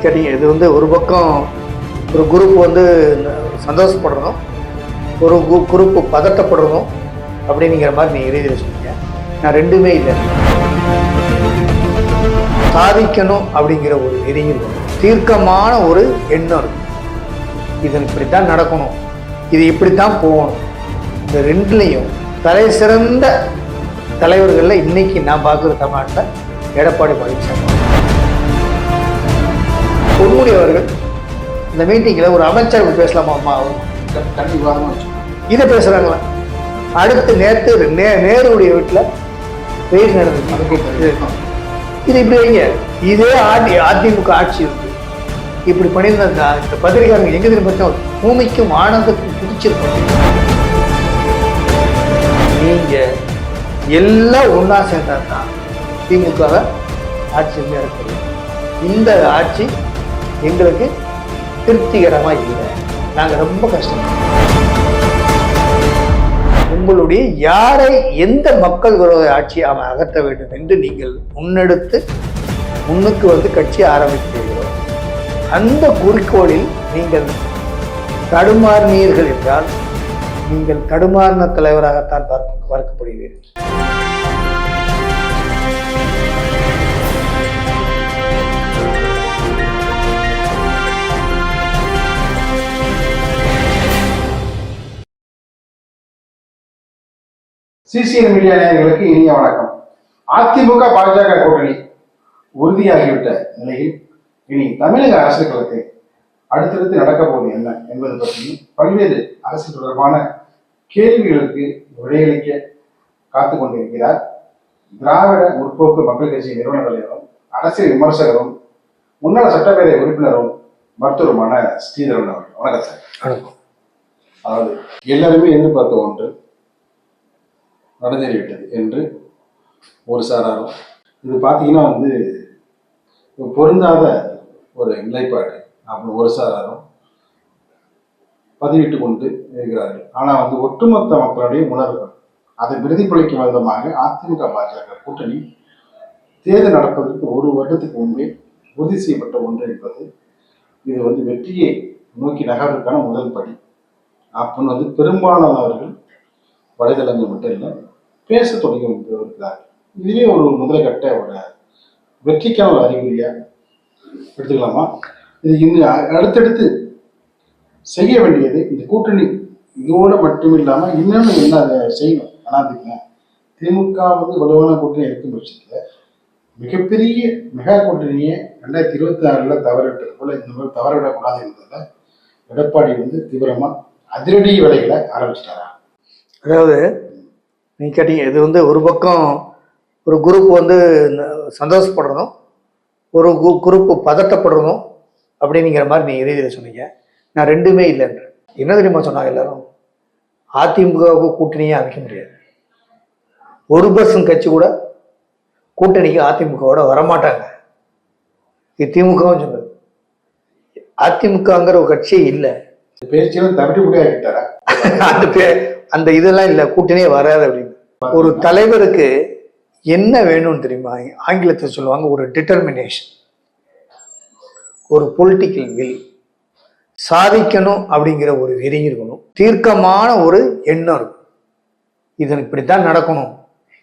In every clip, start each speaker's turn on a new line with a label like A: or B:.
A: கேட்டீங்க. இது வந்து ஒரு பக்கம் ஒரு குரூப் வந்து சந்தோஷப்படுறதும் ஒரு குரூப் பதட்டப்படுறதும் அப்படிங்கிற மாதிரி நீங்கள் ரீதியில் சொன்னீங்க. நான் ரெண்டுமே இல்லை. சாதிக்கணும் அப்படிங்கிற ஒரு வெறி இருக்கும், தீர்க்கமான ஒரு எண்ணம் இருக்கும். இது இப்படித்தான் நடக்கணும், இது இப்படித்தான் போகணும். இந்த ரெண்டுலையும் தலை சிறந்த தலைவர்களில் இன்னைக்கு நான் பார்க்குற தமிழ்நாட்டில் எடப்பாடி பழனிசாமி. பொன்முடி அவர்கள் இந்த மீட்டிங்கில் ஒரு அமைச்சர் பேசலாமா இதை பேசுகிறாங்களா? அடுத்து நேருடைய வீட்டில் வெயில் நடந்தது. இது இப்படி வைங்க, இதே அதிமுக ஆட்சி இருக்கு. இப்படி பண்ணியிருந்தா இந்த பத்திரிகையாளர்கள் எங்க தெரியும் பூமிக்கும் ஆனந்தத்துக்கும் பிடிச்சிருக்கோம். நீங்க எல்லாம் ஒன்னா சேர்ந்தா தான் திமுகவை ஆட்சி இருக்கு. இந்த ஆட்சி எங்களுக்கு திருப்திகரமா இல்லை, நாங்க ரொம்ப கஷ்டப்படுறோம். உங்களுடைய யாரை எந்த மக்கள் விரோத ஆட்சியை அவன் அகற்ற வேண்டும் என்று நீங்கள் முன்னெடுத்து முன்னுக்கு வந்து கட்சி ஆரம்பிக்கிறீர்களோ அந்த குறிக்கோளில் நீங்கள் தடுமாறினீர்கள் என்றால் நீங்கள் தடுமாறின தலைவராகத்தான் பார்க்கப்படுவீர்கள்.
B: சிசிஎன் மீடியா நேயர்களுக்கு இனிய வணக்கம். அதிமுக பாஜக கூட்டணி உறுதியாகிவிட்ட நிலையில் இனி தமிழக அரசியல் களத்தில் அடுத்தடுத்து நடக்கப் போவது என்ன என்பது பற்றியும் பல்வேறு அரசியல் தொடர்பான கேள்விகளுக்கு விடையளிக்க காத்து கொண்டிருக்கிறார் திராவிட முற்போக்கு மக்கள் கட்சி நிறுவன தலைவரும் அரசியல் விமர்சகரும் முன்னாள் சட்டப்பேரவை உறுப்பினரும் மருத்துவருமான ஸ்ரீதரன் அவர்கள். வணக்கம் சார். அதாவது எல்லாருமே எதிர்பார்த்த ஒன்று நடந்தேறிவிட்டது என்று ஒரு சாராரும், இது பார்த்தீங்கன்னா வந்து பொருந்தாத ஒரு நிலைப்பாடு அப்படின்னு ஒரு சாராரும் பதிவிட்டு கொண்டு இருக்கிறார்கள். ஆனால் வந்து ஒட்டுமொத்த மக்களுடைய உணர்வுகள் அதை பிரதிபலிக்கும் விதமாக அதிமுக பாஜக கூட்டணி தேர்தல் நடப்பதற்கு ஒரு வருடத்துக்கு முன்பே உறுதி செய்யப்பட்ட ஒன்று என்பது இது வந்து வெற்றியை நோக்கி நகர்வதற்கான முதல் படி அப்படின்னு வந்து பெரும்பாலானவர்கள் வலைதளங்கள் மட்டும் இல்லை பேச தொடங்கி வருகிறார். இதுவே ஒரு முதல்கட்ட ஒரு வெற்றிக்கான ஒரு அறிகுறியா எடுத்துக்கலாமா? இது இன்னும் அடுத்தடுத்து செய்ய வேண்டியது இந்த கூட்டணி இதோட மட்டும் இல்லாமல் இன்னொன்று என்ன அதை செய்யணும். ஆனால் திமுக வந்து வலுவான கூட்டணி இருக்கும் பட்சத்தில் மிகப்பெரிய மெகா கூட்டணியை 2026 தவறிவிட்டது போல இந்த மாதிரி தவறவிடக்கூடாது என்பதில் எடப்பாடி வந்து தீவிரமா அதிரடி வேலைகளை ஆரம்பிச்சிட்டாரா?
A: அதாவது நீ கேட்டீங்க, இது வந்து ஒரு பக்கம் ஒரு குரூப் வந்து சந்தோஷப்படுறதும் ஒரு குரூப் பதட்டப்படுறதும் அப்படிங்கிற மாதிரி நீங்கள் ரீதியில் சொன்னீங்க. நான் ரெண்டுமே இல்லைன்ற. என்ன தெரியுமா சொன்னாங்க எல்லாரும்? அதிமுகவுக்கு கூட்டணியே அமைக்க முடியாது, ஒரு பர்சன்ட் கட்சி கூட கூட்டணிக்கு அதிமுகவோட வரமாட்டாங்க. இது திமுகவும் சொன்னது. அதிமுகங்கிற ஒரு கட்சியே இல்லை.
B: பேச்செல்லாம் தவிட்டு ஆகிட்டாரா?
A: அந்த இதெல்லாம் இல்லை, கூட்டணியே வராது அப்படின்னு. ஒரு தலைவருக்கு என்ன வேணும்னு தெரியுமா? ஆங்கிலத்தில் சொல்லுவாங்க ஒரு டிட்டர்மினேஷன், ஒரு பொலிட்டிக்கல் வில். சாதிக்கணும் அப்படிங்கிற ஒரு வெறி இருக்கணும், தீர்க்கமான ஒரு எண்ணம் இருக்கும். இது இப்படித்தான் நடக்கணும்,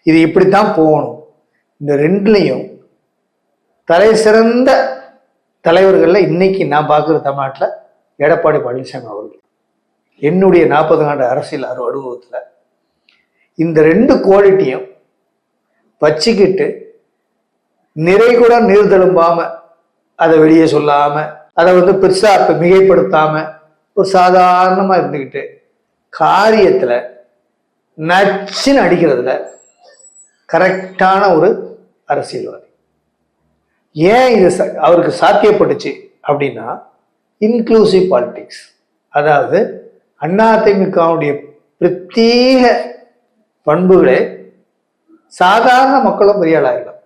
A: இது இப்படித்தான் போகணும். இந்த ரெண்டுலையும் தலை சிறந்த தலைவர்களில் இன்னைக்கு நான் பார்க்குற தமிழ்நாட்டில் எடப்பாடி பழனிசாமி அவர்கள். என்னுடைய 40 ஆண்டு அரசியல் அனுபவத்தில் இந்த ரெண்டு குவாலிட்டியும் வச்சுக்கிட்டு நிறை கூட நீர் தழும்பாம அதை வெளியே சொல்லாம அதை வந்து பெருசா மிகைப்படுத்தாம ஒரு சாதாரணமா இருந்துக்கிட்டு காரியத்துல நச்சுன்னு அடிக்கிறதுல கரெக்டான ஒரு அரசியல்வாதி. ஏன் இது அவருக்கு சாத்தியப்பட்டுச்சு அப்படின்னா இன்க்ளூசிவ் பாலிடிக்ஸ். அதாவது அதிமுகவுடைய பிரத்யேக பண்புகளே சாதாரண மக்களும் பெரிய ஆளாகலாம்,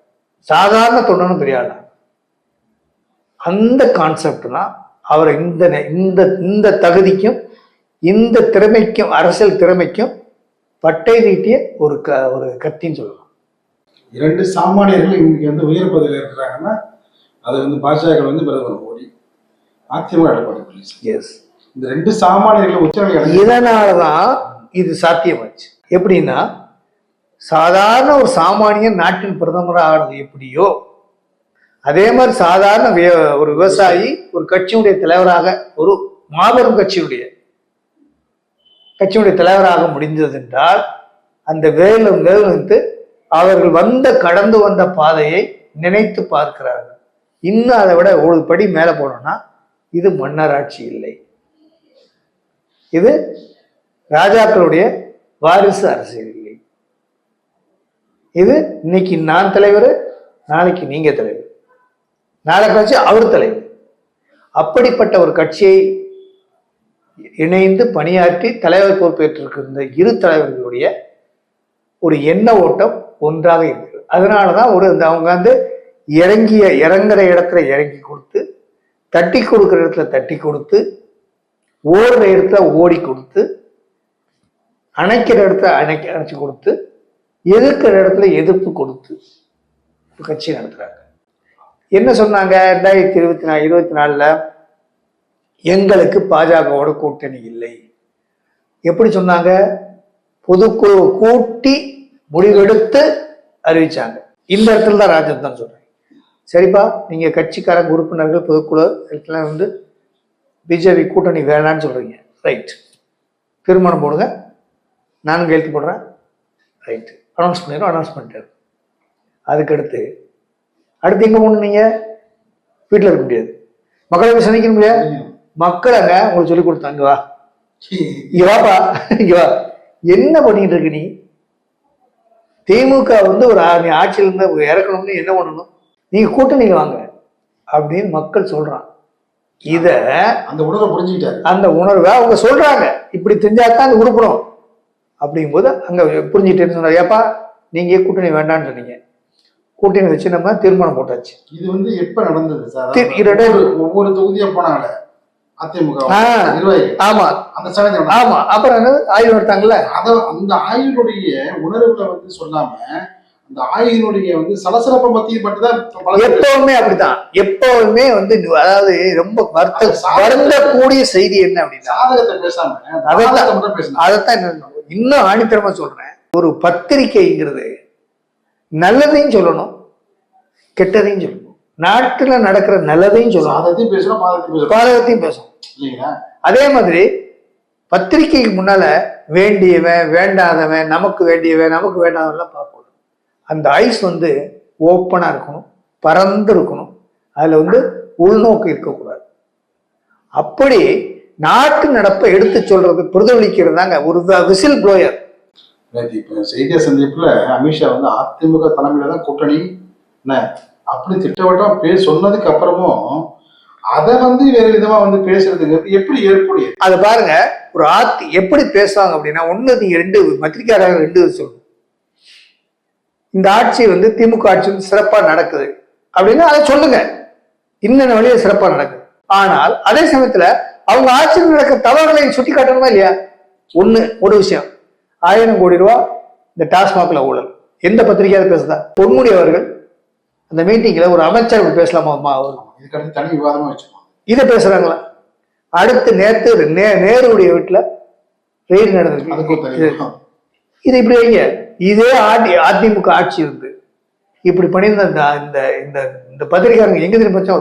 A: சாதாரண தொண்டனும் பெரிய ஆளாகும். அந்த கான்செப்ட் தான் அவர் இந்த தகுதிக்கும் இந்த திறமைக்கும் அரசியல் திறமைக்கும் பட்டை நீட்டிய ஒரு கத்தின்னு சொல்லலாம்.
B: இரண்டு சாமானியர்கள் இன்னைக்கு வந்து உயர் பதவியில் இருக்கிறாங்கன்னா அது வந்து பாஜக வந்து பிரதமர் மோடி, அதிமுக எடப்பாடி பழனிசாமி.
A: எஸ்.
B: இந்த 2 சாமானியர்கள் உச்சநிலை.
A: இதனாலதான் இது சாத்தியமாச்சு. எப்படின்னா, சாதாரண ஒரு சாமானியன் நாட்டின் பிரதமராக ஆனது எப்படியோ அதே மாதிரி சாதாரண ஒரு விவசாயி ஒரு கட்சியுடைய தலைவராக, ஒரு மாபெரும் கட்சியுடைய தலைவராக முடிந்தது என்றால், அந்த வேலும் வந்து அவர்கள் கடந்து வந்த பாதையை நினைத்து பார்க்கிறார்கள். இன்னும் அதை விட ஒரு படி மேல போனோம்னா, இது மன்னராட்சி இல்லை, இது ராஜாக்களுடைய வாரிசு அரசியல் இல்லை, இது இன்னைக்கு நான் தலைவர், நாளைக்கு நீங்க தலைவர், நாளை கழிச்சு அவர் தலைவர். அப்படிப்பட்ட ஒரு கட்சியை இணைந்து பணியாற்றி தலைவர் பொறுப்பேற்றிருக்கிற இரு தலைவர்களுடைய ஒரு எண்ண ஓட்டம் ஒன்றாக இருக்கிறது. அதனாலதான் அவங்க வந்து இறங்குற இடத்துல இறங்கி கொடுத்து, தட்டி கொடுக்குற இடத்துல தட்டி கொடுத்து, ஓடுற இடத்துல ஓடி கொடுத்து, அணைக்கிற இடத்துல அணைச்சு கொடுத்து, எதிர்க்கிற இடத்துல எதிர்ப்பு கொடுத்து கட்சி நடத்துறாங்க. என்ன சொன்னாங்க 2024 எங்களுக்கு பாஜகவோட கூட்டணி இல்லை. எப்படி சொன்னாங்க? பொதுக்குழு கூட்டி முடிவெடுத்து அறிவிச்சாங்க. இந்த இடத்துல தான் ராஜன் தான் சொல்றேன். சரிப்பா, நீங்க கட்சிக்காரங்க உறுப்பினர்கள் பொதுக்குழு வந்து பிஜேபி கூட்டணி வேணான்னு சொல்றீங்க, ரைட், தீர்மானம் போடுங்க, நானும் கையெழுத்து போடுறேன், ரைட், அனௌன்ஸ் பண்ணிடுறோம், அனௌன்ஸ் பண்ணிட்டாரு. அதுக்கடுத்து எங்க போகணும்? நீங்க வீட்டில் இருக்க முடியாது, மக்களை போய் சந்திக்க முடியாது. மக்களைங்க உங்களுக்கு சொல்லி கொடுத்தாங்க, வா இங்க வாப்பா, இங்க வா, என்ன பண்ணிட்டு இருக்கு நீ? திமுக வந்து நீ ஆட்சியில இருந்து இறக்கணும்னு என்ன பண்ணணும்? நீங்க கூட்டணிக்கு வாங்க அப்படின்னு மக்கள் சொல்றான். இத
B: அந்த உணர்வை புரிஞ்சுக்கிட்டாரு. அந்த
A: உணர்வை அவங்க சொல்றாங்க, இப்படி தெரிஞ்சாதான் அந்த உறுப்பினோம் அப்படிங்கும் போது அங்க புரிஞ்சுக்கிட்டேன்னு சொன்னார். ஏப்பா நீங்க கூட்டணி வேண்டான்னு சொன்னீங்க, கூட்டணி வச்சு நம்ம தீர்மானம் போட்டாச்சு.
B: இது வந்து எப்ப நடந்தது சார்? ஒவ்வொரு தொகுதியா போனாங்க அதிமுக.
A: ஆமா,
B: அந்த சமயத்துல
A: ஆமா. அப்புறம் ஆய்வு எடுத்தாங்கல்ல,
B: அந்த ஆய்வுடைய உணர்வுகளை வந்து சொல்லாம அந்த ஆய்வினுடைய வந்து சலசலப்பை பத்தி மட்டும்தான்
A: எப்பவுமே அப்படித்தான். எப்பவுமே வந்து அதாவது ரொம்ப வருந்தக்கூடிய செய்தி என்ன அப்படின்னா,
B: சாதகத்தை பேசாம
A: அதைத்தான் என்ன இன்னும் ஆணித்தரமா சொல்றேன். ஒரு பத்திரிகைங்கிறது நல்லதையும் சொல்லணும், கெட்டதையும் சொல்லணும். நாட்டுல நடக்கிற நல்லதையும் சொல்லணும், பாதகத்தையும் பேசணும். அதே மாதிரி பத்திரிகைக்கு முன்னால வேண்டியவன் வேண்டாதவன், நமக்கு வேண்டியவன் நமக்கு வேண்டாதவன்லாம் பார்க்கணும். அந்த ஐஸ் வந்து ஓப்பனா இருக்கணும், பறந்து இருக்கணும், அதுல வந்து உள்நோக்கு இருக்கக்கூடாது. அப்படி நாட்டு நடப்பை எடுத்து சொல்றது பிரதிபலிக்கிறது தாங்க ஒரு விசில் ப்ளோயர்.
B: இப்ப செய்தியா சந்திப்புல அமித்ஷா வந்து அதிமுக தலைமையில தான் கூட்டணி அப்படி திட்டவட்டம் சொன்னதுக்கு அப்புறமும் அதை வந்து வேற விதமா வந்து பேசுறதுங்கிறது எப்படி ஏற்புடைய?
A: அது பாருங்க, ஒரு எப்படி பேசுவாங்க அப்படின்னா, ஒண்ணு நீங்க ரெண்டு பத்திரிகையாளர்கள் 2 சொல்லணும். இந்த ஆட்சி வந்து திமுக ஆட்சி வந்து சிறப்பா நடக்குது அப்படின்னா அதை சொல்லுங்க, இன்னென்ன வழியில சிறப்பா நடக்குது. ஆனால் அதே சமயத்துல அவங்க ஆட்சியில் நடக்கிற தவறுகளை சுட்டி காட்டணுமா இல்லையா? ஒரு விஷயம், 1000 கோடி ரூபாய் இந்த டாஸ்மாக்ல ஊழல், எந்த பத்திரிகையாவது பேசுதா? பொன்முடி அவர்கள் அந்த மீட்டிங்ல ஒரு அமைச்சர் பேசலாமா?
B: இதுக்கடுத்து தனி விவாதமா வச்சுக்கோங்க,
A: இதை பேசுறாங்களா? அடுத்து நேற்று நேருடைய வீட்டுல ரெய்டு நடந்திருக்கு. இது இப்படி வைங்க, இதே அதிமுக ஆட்சி இருந்து இப்படி பண்ணியிருந்த இந்த பத்திரிகையாளர்கள் எங்க திரும்ப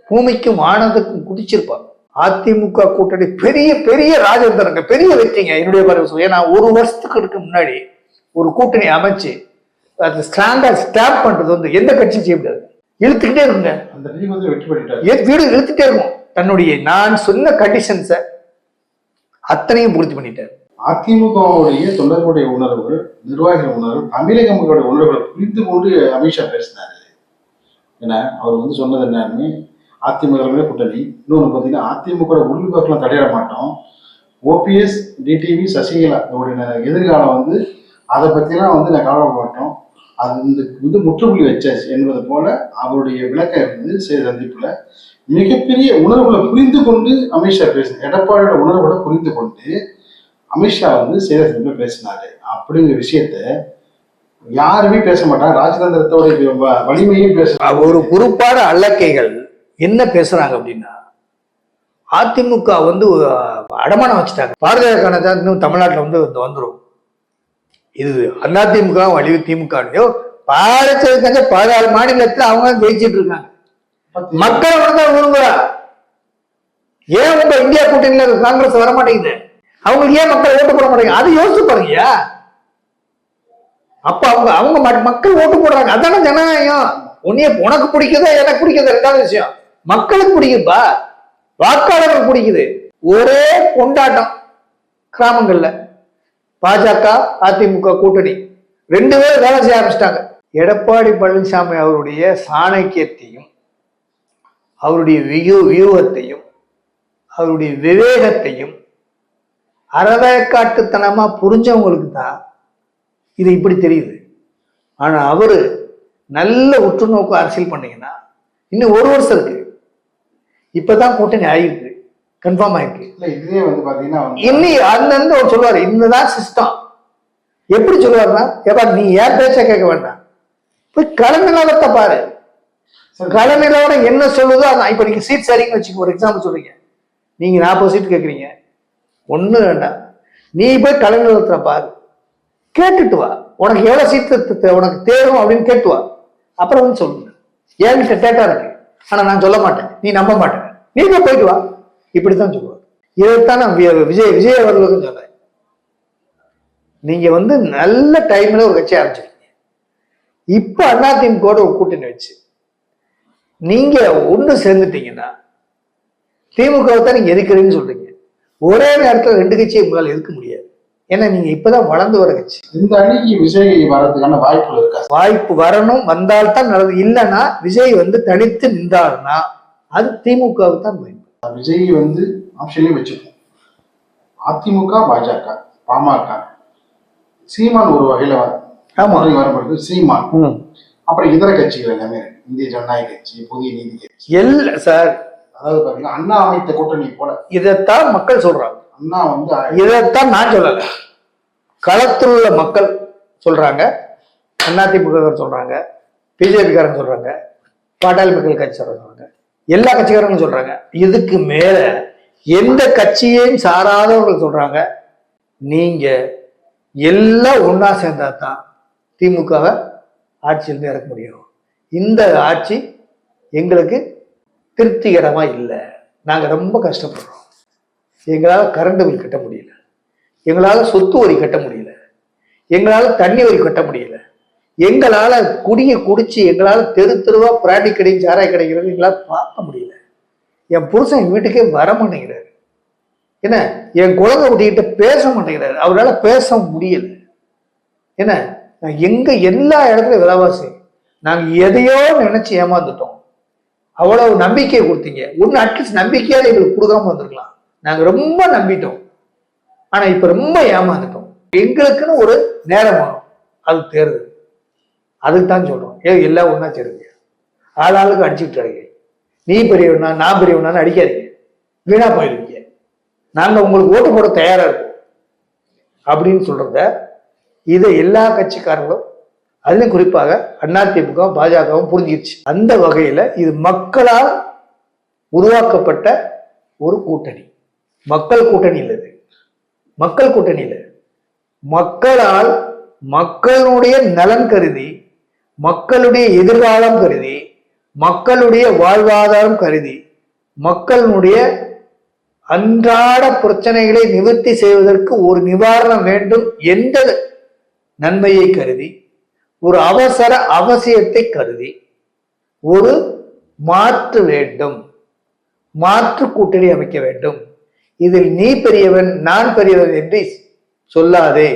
A: பூமிக்கும் வானத்துக்கும் குதிச்சிருப்பாங்க. அதிமுக கூட்டணி பெரிய பெரிய ராஜதந்திரங்க, பெரிய வெற்றிங்க என்னுடைய பார்வை. ஏன்னா ஒரு வருஷத்துக்கு முன்னாடி ஒரு கூட்டணி அமைச்சு அது ஸ்ட்ராங்கா ஸ்டாப் பண்றது வந்து எந்த கட்சியும் செய்ய முடியாது. இழுத்துக்கிட்டே இருக்குங்க, வீடு இழுத்துட்டே இருக்கும். தன்னுடைய நான் சொன்ன கண்டிஷன்ஸை அத்தனையும் பூர்த்தி பண்ணிட்டாரு.
B: அதிமுகவுடைய தொண்டர்களுடைய உணர்வுகள், நிர்வாகிகள் உணர்வு, தமிழக மக்களுடைய உணர்வுகளை புரிந்து கொண்டு அமித்ஷா பேசினாரு. ஏன்னா அவர் வந்து சொன்னது என்னன்னு, அதிமுக கூட்டணி, இன்னொன்று பார்த்தீங்கன்னா அதிமுக உள்வாக்கெல்லாம் தடையிட மாட்டோம், ஓபிஎஸ் டிடிவி சசிகலா அவருடைய எதிர்காலம் வந்து அதை பற்றிலாம் வந்து நான் கவலைப்பட மாட்டோம், அது வந்து முற்றுப்புள்ளி வச்சாச்சு என்பது போல அவருடைய விளக்கம் இருந்தது. செய்தி சந்திப்புல மிகப்பெரிய உணர்வுகளை புரிந்து கொண்டு அமித்ஷா பேசினார். எடப்பாடியோட உணர்வுகளை புரிந்து கொண்டு அமித்ஷா வந்து செய்தி சந்திப்புல பேசினாரு. அப்படிங்கிற விஷயத்த யாருமே பேச மாட்டாங்க. ராஜதந்திரத்தோட வலிமையும் பேச
A: ஒரு குறிப்பான அல்லக்கைகள் என்ன பேசுறாங்க அப்படின்னா, அதிமுக வந்து அடமானம் வச்சுட்டாங்க. பாரதிய ஜனதா இன்னும் தமிழ்நாட்டில் வந்து வந்துடும். இது அதிமுக அழிவு திமுக பாரதிய 16 மாநிலத்தில் அவங்க ஜெயிச்சிட்டு இருக்காங்க. மக்கள் வந்து விரும்புறா. ஏன் உங்க இந்தியா கூட்டணியில காங்கிரஸ் வர மாட்டேங்குது? அவங்களுக்கு ஏன் மக்கள் ஓட்டு போட மாட்டேங்குது? அது யோசிச்சு பாருங்கயா. அப்ப அவங்க அவங்க மக்கள் ஓட்டு போடுறாங்க. அதான ஜனநாயகம். உனக்கு பிடிக்குதோ எனக்கு பிடிக்குது ரெண்டாவது விஷயம். மக்களுக்கு பிடிக்குதுப்பா, வாக்காளர்கள் பிடிக்குது. ஒரே கொண்டாட்டம் கிராமங்கள்ல. பாஜக அதிமுக கூட்டணி 2 பேரும் வேலை செய்ய ஆரம்பிச்சிட்டாங்க. எடப்பாடி பழனிசாமி அவருடைய சாணக்கியத்தையும் அவருடைய வியூகத்தையும் அவருடைய விவேகத்தையும் அறவேக்காட்டுத்தனமா புரிஞ்சவங்களுக்கு தான் இது இப்படி தெரியுது. ஆனா அவரு நல்ல உற்று நோக்கு அரசியல் பண்ணீங்கன்னா இன்னும் 1 வருஷம் இருக்கு. இப்பதான் கூட்டணி ஆயிருக்கு, கன்ஃபார்ம் ஆயிருக்கு.
B: இதுவே வந்து பாத்தீங்கன்னா
A: இன்னி அந்த அவர் சொல்லுவாரு, இதுதான் சிஸ்டம். எப்படி சொல்லுவாருன்னா, ஏப்பா நீ ஏன் பேச்ச கேட்க வேண்டாம், போய் களநிலவரத்தை பாரு. களநிலவரம் என்ன சொல்லுதோ அதான். இப்ப நீங்க சீட் சரிங்கன்னு வச்சுக்கோ, ஒரு எக்ஸாம்பிள் சொல்றீங்க. நீங்க 40 சீட் கேட்குறீங்க, ஒண்ணு வேண்டாம், நீ போய் களநிலவரத்தை பாரு, கேட்டுட்டு வா. உனக்கு எவ்வளவு சீட்டு உனக்கு தேரும் அப்படின்னு கேட்டு வா. அப்புறம் வந்து சொல்லுங்க. என்கிட்ட டேட்டா இருக்கு, ஆனா நான் சொல்ல மாட்டேன், நீ நம்ப மாட்டேன், நீங்க போயிட்டு வா. இப்படித்தான் சொல்லுவார். இதைத்தான் நான் விஜய் அவர்களுக்கும் சொல்றேன். நீங்க வந்து நல்ல டைம்ல ஒரு கட்சி ஆரம்பிச்சிருக்கீங்க. இப்ப அதிமுக ஒரு கூட்டணி வச்சு நீங்க ஒண்ணு சேர்ந்துட்டீங்கன்னா, திமுக தான் நீங்க எதுக்குறீங்கன்னு சொல்றீங்க. ஒரே நேரத்தில் 2 கட்சியை உங்களால் எதுக்க முடியாது. ஏன்னா நீங்க இப்பதான் வளர்ந்து வர கட்சி.
B: இந்த அணிக்கு விஜய் வர்றதுக்கான வாய்ப்புகள் இருக்கா?
A: வாய்ப்பு வரணும், வந்தால்தான் நல்லது. இல்லைன்னா விஜய் வந்து தனித்து நின்றாருன்னா அது திமுகவுக்கு தான் பயன்படும்.
B: விஜய் வந்து ஆப்ஷன்லயும் வச்சுப்போம். அதிமுக, பாஜக, பாமக, சீமான் ஒரு வகையில வரும்பொழுது சீமான், அப்புறம் இதர கட்சிகள் எல்லாமே இந்திய ஜனநாயக கட்சி, புதிய நீதி கட்சி எல்லாம்
A: சார்.
B: அதாவது பாத்தீங்கன்னா அண்ணா அமைத்த கூட்டணி போல இதைத்தான்
A: மக்கள் சொல்றாங்க.
B: அண்ணா வந்து
A: இதைத்தான் நான் சொல்லல, களத்தில் உள்ள மக்கள் சொல்றாங்க, அதிமுக சொல்றாங்க, பிஜேபி காரங்க சொல்றாங்க, பாட்டாளி மக்கள் கட்சி சொல்றாங்க, எல்லா கட்சிக்காரங்களும் சொல்றாங்க. இதுக்கு மேல எந்த கட்சியையும் சாராதவர்கள் சொல்றாங்க, நீங்க எல்லாம் ஒன்னா சேர்ந்தா தான் திமுகவை ஆட்சியிலிருந்து இறக்க முடியும். இந்த ஆட்சி எங்களுக்கு திருப்திகரமா இல்லை, நாங்க ரொம்ப கஷ்டப்படுறோம். எங்களால கரண்ட் பில் கட்ட முடியல, எங்களால சொத்து வரி கட்ட முடியல, எங்களால தண்ணி வரி கட்ட முடியல, எங்களால குடியை குடிச்சு எங்களால தெருவா பிராண்டி கடை சாராய கிடைக்கிறது எங்களால் பார்க்க முடியல. என் புருஷன் என் வீட்டுக்கே வர மாட்டேங்கிறாரு. என்ன, என் குழந்தை குட்டிகிட்ட பேச மாட்டேங்கிறாரு, அவரால் பேச முடியல. என்ன, எங்க எல்லா இடத்துலயும் விலைவாசி. நாங்க எதையோ நினைச்சு ஏமாந்துட்டோம். அவ்வளவு நம்பிக்கையை கொடுத்தீங்க, ஒன்னு அட்லீஸ்ட் நம்பிக்கையாவது எங்களுக்கு கொடுக்காம வந்திருக்கலாம். நாங்க ரொம்ப நம்பிட்டோம், ஆனா இப்ப ரொம்ப ஏமாந்துட்டோம். எங்களுக்குன்னு ஒரு நேரம் வரும், அது தேர்தல். அதுக்கு தான் சொல்றோம், எல்லாம் ஒன்னா சேருங்க, ஆளாளுக்கு அடிச்சுக்கிட்டு அடிங்க. நீ பெரியவனா நான் பெரியவனான்னு அடிக்காதீங்க, வீணா போயிருக்கீங்க. நாங்க உங்களுக்கு ஓட்டு போட தயாரா இருக்கோம் அப்படின்னு சொல்றத இதை எல்லா கட்சிக்காரங்களும், அதுலயும் குறிப்பாக அதிமுக பாஜகவும் புரிஞ்சிருச்சு. அந்த வகையில இது மக்களால் உருவாக்கப்பட்ட ஒரு கூட்டணி, மக்கள் கூட்டணி இல்லை. இது மக்கள் கூட்டணி இல்லை, மக்களால் மக்களுடைய நலன் கருதி, மக்களுடைய எதிர்காலம் கருதி, மக்களுடைய வாழ்வாதாரம் கருதி, மக்களுடைய அன்றாட பிரச்சனைகளை நிவர்த்தி செய்வதற்கு ஒரு நிவாரணம் வேண்டும் என்ற நன்மையை கருதி, ஒரு அவசர அவசியத்தை கருதி ஒரு மாற்று வேண்டும், மாற்று கூட்டணி அமைக்க வேண்டும். இதில் நீ பெரியவன் நான் பெரியவன் என்று சொல்லாதே,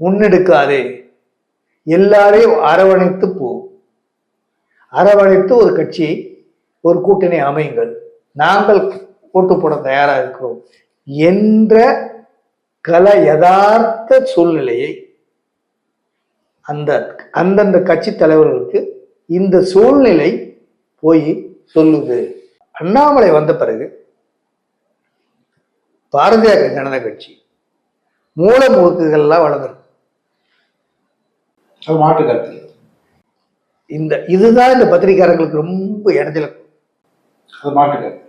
A: முன்னெடுக்காதே, எல்லாரையும் அரவணைத்து போ, அரவணைத்து ஒரு கட்சியை ஒரு கூட்டணி அமையுங்கள், நாங்கள் ஓட்டு போட தயாராக இருக்கிறோம் என்ற யதார்த்த சூழ்நிலையை அந்தந்த கட்சி தலைவர்களுக்கு இந்த சூழ்நிலை போய் சொல்லுது. அண்ணாமலை வந்த பிறகு பாரதிய ஜனதா கட்சி மூல முழுக்குகள்லாம் வளர்ந்துருக்கு.
B: அது மாட்டு கருத்து.
A: இதுதான் இந்த பத்திரிகையாளர்களுக்கு ரொம்ப இடைஞ்சல.
B: அது மாட்டு கருத்து.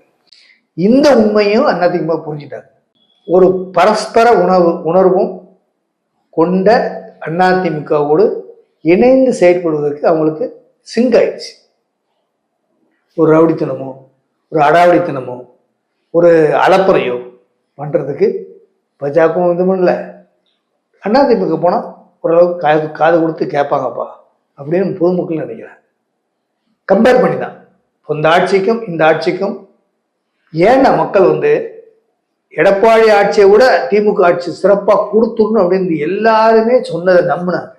A: இந்த உண்மையும் அதிமுக புரிஞ்சுட்டாங்க. ஒரு பரஸ்பர உணர்வும் கொண்ட அதிமுகவோடு இணைந்து செயல்படுவதற்கு அவங்களுக்கு சிங்க் ஆயிடுச்சு. ஒரு ரவுடித்தனமோ, ஒரு அடாவடித்தனமோ, ஒரு அலப்பறையோ பண்றதுக்கு பாஜகவும் இது பண்ணல. அதிமுக போனால் ஓரளவுக்கு காது கொடுத்து கேட்பாங்கப்பா அப்படின்னு பொதுமக்கள் நினைக்கிறாங்க. கம்பேர் பண்ணி தான் இந்த ஆட்சிக்கும் இந்த ஆட்சிக்கும் ஏன்னா மக்கள் எடப்பாடி ஆட்சியை விட திமுக ஆட்சி சிறப்பாக கொடுத்துடணும் அப்படின்னு எல்லாருமே சொன்னதை நம்பினாங்க.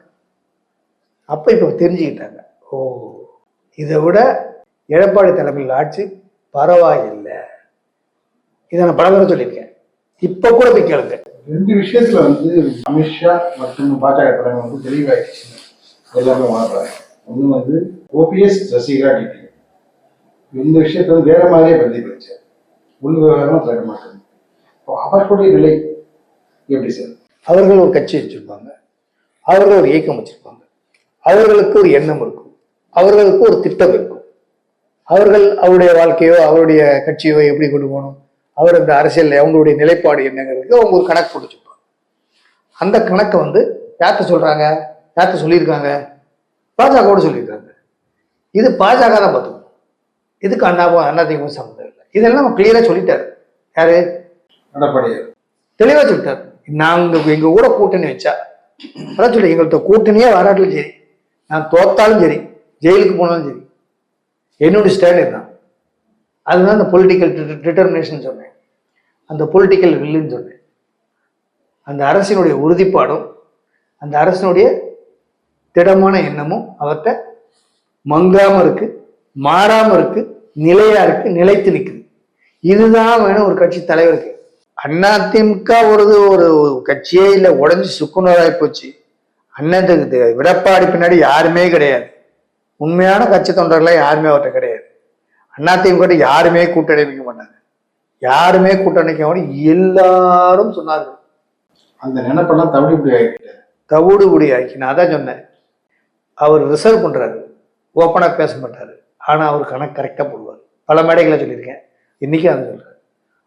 A: அப்ப இப்ப தெரிஞ்சுக்கிட்டாங்க, ஓ இதை விட எடப்பாடி தலைமையில் ஆட்சி பரவாயில்லை. இதை நான் பல முறை சொல்லியிருக்கேன். இப்ப கூட போய் கேளுங்க.
B: 2 விஷயத்துல அமித்ஷா மற்றும் பாஜக தலைமை தெளிவாயிடுச்சு. எல்லாமே மாறுறாங்க. ஒண்ணு ஓபிஎஸ் ரசிகரா டிடி இந்த விஷயத்த வேற மாதிரியே பிரதிபலிச்சு உள் விவகாரம் தர மாட்டாங்க. அவர்களுடைய நிலை எப்படி சார்?
A: அவர்கள் ஒரு கட்சி வச்சிருப்பாங்க, அவர்கள் ஒரு இயக்கம் வச்சிருப்பாங்க, அவர்களுக்கு ஒரு எண்ணம் இருக்கும், அவர்களுக்கு ஒரு திட்டம் இருக்கும். அவர்கள் அவருடைய வாழ்க்கையோ அவருடைய கட்சியோ எப்படி கொண்டு போகணும், அவர் இந்த அரசியல் அவங்களுடைய நிலைப்பாடு என்னங்கிறதுக்கு அவங்க ஒரு கணக்கு போட்டு வச்சிருப்பாங்க. அந்த கணக்கை யார்கிட்ட சொல்றாங்க, யார்கிட்ட சொல்லியிருக்காங்க? பாஜகவோடு சொல்லியிருக்காங்க. இது பாஜக தான் பார்த்துக்கணும். இதுக்கு அதிமுக சம்மந்தம் இல்லை. இதெல்லாம் நம்ம கிளியரா சொல்லிட்டாரு. யாரு?
B: எடப்பாடியார்
A: தெளிவா சொல்லிட்டாரு. நாங்க எங்க கூட கூட்டணி வச்சா அதான் சொல்லி எங்கள்கிட்ட கூட்டணியே வராட்டிலும் சரி, நான் தோத்தாலும் சரி, ஜெயிலுக்கு போனாலும் சரி, என்னுடைய ஸ்டாண்ட் தான். அதுதான் அந்த பொலிட்டிக்கல் டிட்டர்மினேஷன் சொன்னேன், அந்த பொலிட்டிக்கல் வில்லுன்னு சொன்னேன். அந்த அரசினுடைய உறுதிப்பாடும் அந்த அரசினுடைய திடமான எண்ணமும் அவர்கிட்ட மங்காம இருக்கு, மாறாம இருக்கு, நிலையா இருக்கு, நிலைத்து நிற்குது. இதுதான் வேணும் ஒரு கட்சி தலைவருக்கு. அதிமுக ஒரு கட்சியே இல்லை, உடஞ்சி சுக்குநூறாய் போச்சு. அண்ணனுக்கு எடப்பாடி பின்னாடி யாருமே கிடையாது. உண்மையான கட்சி தொண்டர்கள் யாருமே அவர்கிட்ட கிடையாது. அதிமுக யாருமே கூட்டணி வைக்க மாட்டாங்க, யாருமே கூட்டணி எல்லாரும் சொன்னார்கள்.
B: அந்த நினைப்பெல்லாம்
A: தவிடுபடி ஆக்கி. நான் அதான் சொன்னேன், அவர் ரிசர்வ் பண்றாரு, ஓப்பனா பேச மாட்டாரு, ஆனா அவர் கணக்கு கரெக்டா போடுவார். பல மேடைகளை சொல்லியிருக்கேன், இன்னைக்கு அதை சொல்றேன்.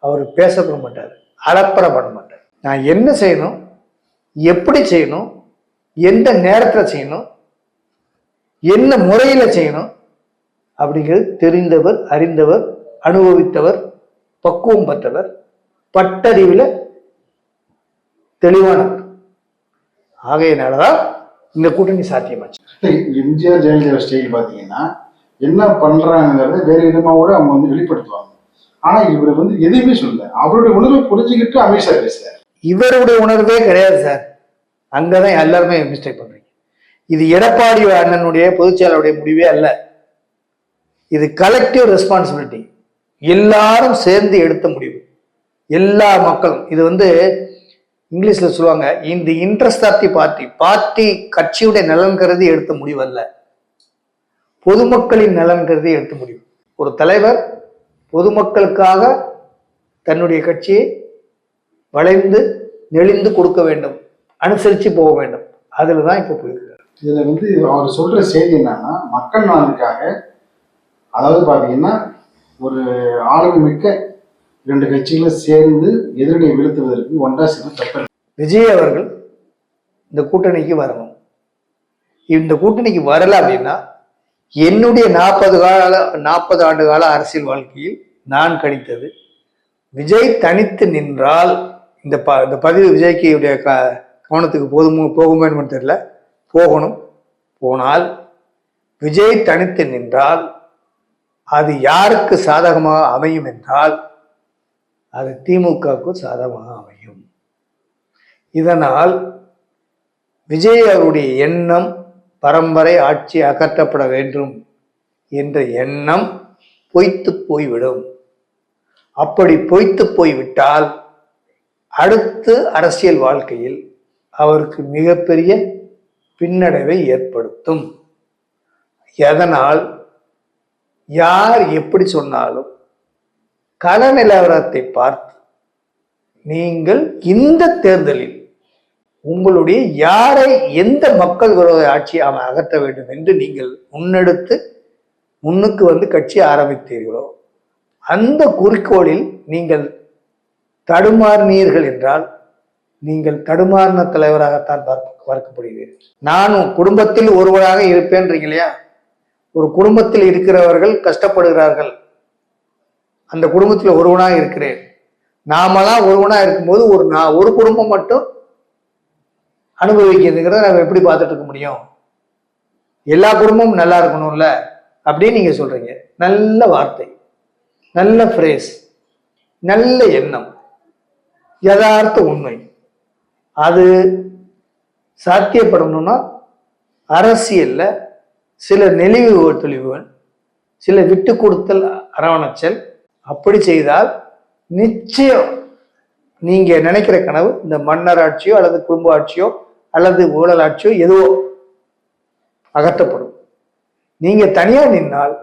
A: அவர் பேசப்பட மாட்டார், அலப்பற பண்ண மாட்டார். நான் என்ன செய்யணும், எப்படி செய்யணும், எந்த நேரத்தில் செய்யணும், என்ன முறையில செய்யணும் அப்படிங்கிறது தெரிந்தவர், அறிந்தவர், அனுபவித்தவர், பக்குவம் பெற்றவர், பட்டறிவில் தெளிவானவர். ஆகையினாலதான் இந்த கூட்டணி சாத்தியமாச்சு.
B: எம்ஜிஆர் ஜெயலலிதா ஸ்டைல் பாத்தீங்கன்னா என்ன பண்றாங்கிறத வேற விதமா கூட அவங்க வெளிப்படுத்துவாங்க. ஆனா இவர் எதுவுமே சொல்லல, அவருடைய உணர்வை புரிஞ்சுக்கிட்டு அமித்ஷா பேசுறாரு.
A: இவருடைய உணர்வே கிடையாது சார். அங்கதான் எல்லாருமே மிஸ்டேக் பண்றீங்க. இது எடப்பாடி அண்ணனுடைய பொதுச்செயலாளருடைய முடிவே அல்ல. இது கலெக்டிவ் ரெஸ்பான்சிபிலிட்டி, எல்லாரும் சேர்ந்து எடுத்த முடிவு. எல்லா மக்களும் இது இங்கிலீஷ்ல சொல்லுவாங்க, இந்த இன்ட்ரெஸ்ட் ஆஃப் தி பார்ட்டி கட்சியுடைய நலன் கருதி எடுத்த முடிவு அல்ல, பொதுமக்களின் நலன் கருதி எடுத்த முடிவு. ஒரு தலைவர் பொதுமக்களுக்காக தன்னுடைய கட்சியை வளைந்து நெளிந்து கொடுக்க வேண்டும், அனுசரிச்சு போக வேண்டும். அதுலதான் இப்ப போயிருக்காரு.
B: இதுல அவர் சொல்ற செய்தி என்னன்னா, மக்கள் நலனுக்காக, அதாவது பாத்தீங்கன்னா ஒரு ஆளுமை மிக்க 2 கட்சிகளும் சேர்ந்து எதிரணியை வீழ்த்துவதற்கு ஒன்றா சேர்ந்து தப்ப.
A: விஜய் அவர்கள் இந்த கூட்டணிக்கு வரணும். இந்த கூட்டணிக்கு வரல அப்படின்னா என்னுடைய 40 ஆண்டு கால அரசியல் வாழ்க்கையில் நான் கணித்தது, விஜய் தனித்து நின்றால் இந்த பதிவு விஜய்க்கு கவனத்துக்கு போகுமே தெரியல, போகணும். போனால் விஜய் தனித்து நின்றால் அது யாருக்கு சாதகமாக அமையும் என்றால் அது திமுகவுக்கு சாதகமாக அமையும். இதனால் விஜய் அவருடைய எண்ணம் பரம்பரை ஆட்சி அகற்றப்பட வேண்டும் என்ற எண்ணம் பொய்த்து போய்விடும். அப்படி பொய்த்து போய்விட்டால் அடுத்து அரசியல் வாழ்க்கையில் அவருக்கு மிகப்பெரிய பின்னடைவை ஏற்படுத்தும். எதனால் யார் எப்படி சொன்னாலும் கள நிலவரத்தை பார்த்து நீங்கள் இந்த தேர்தலில் உங்களுடைய யாரை எந்த மக்கள் விரோத ஆட்சியை அவன் அகற்ற வேண்டும் என்று நீங்கள் முன்னுக்கு வந்து கட்சி ஆரம்பித்தீர்களோ அந்த குறிக்கோளில் நீங்கள் தடுமாறினீர்கள் என்றால் நீங்கள் தடுமாறின தலைவராகத்தான் பார்க்கப்படுவீர்கள். நானும் குடும்பத்தில் ஒருவராக இருப்பேன்றீங்க இல்லையா? ஒரு குடும்பத்தில் இருக்கிறவர்கள் கஷ்டப்படுகிறார்கள், அந்த குடும்பத்தில் ஒருவனாக இருக்கிறேன். நாமெல்லாம் ஒருவனாக இருக்கும்போது ஒரு குடும்பம் மட்டும் அனுபவிக்கிறதுங்கிறத நம்ம எப்படி பார்த்துட்டு இருக்க முடியும்? எல்லா குடும்பமும் நல்லா இருக்கணும்ல அப்படின்னு நீங்க சொல்றீங்க. நல்ல வார்த்தை, நல்ல பிரேஸ், நல்ல எண்ணம், யதார்த்த உண்மை. அது சாத்தியப்படணும்னா அரசியல்ல சில நெளிவு தொழிவுகள், சில விட்டு கொடுத்தல், அரவணைச்சல், அப்படி செய்தால் நிச்சயம் நீங்க நினைக்கிற கனவு இந்த மன்னர் ஆட்சியோ அல்லது குடும்ப ஆட்சியோ அல்லது ஊழல் ஆட்சியோ எதுவோ அகற்றப்படும். நீங்க தனியா நின்னால்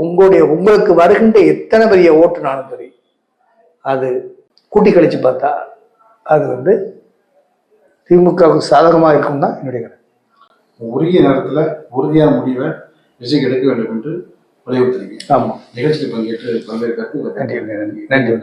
A: உங்களுக்கு வருகின்ற எத்தனை பெரிய ஓட்டுனாலும் சரி, அது கூட்டி கழிச்சு பார்த்தா அது திமுகவுக்கு சாதகமாக இருக்கும் தான் என்னுடைய கருத்து.
B: உரிய நேரத்தில் உறுதியான முடிவை விஜய் எடுக்க வேண்டும் என்று வலியுறுத்துறீங்க.
A: ஆமாம்.
B: நிகழ்ச்சியில் பங்கேற்று பல்வேறு கருத்து.
A: நன்றி.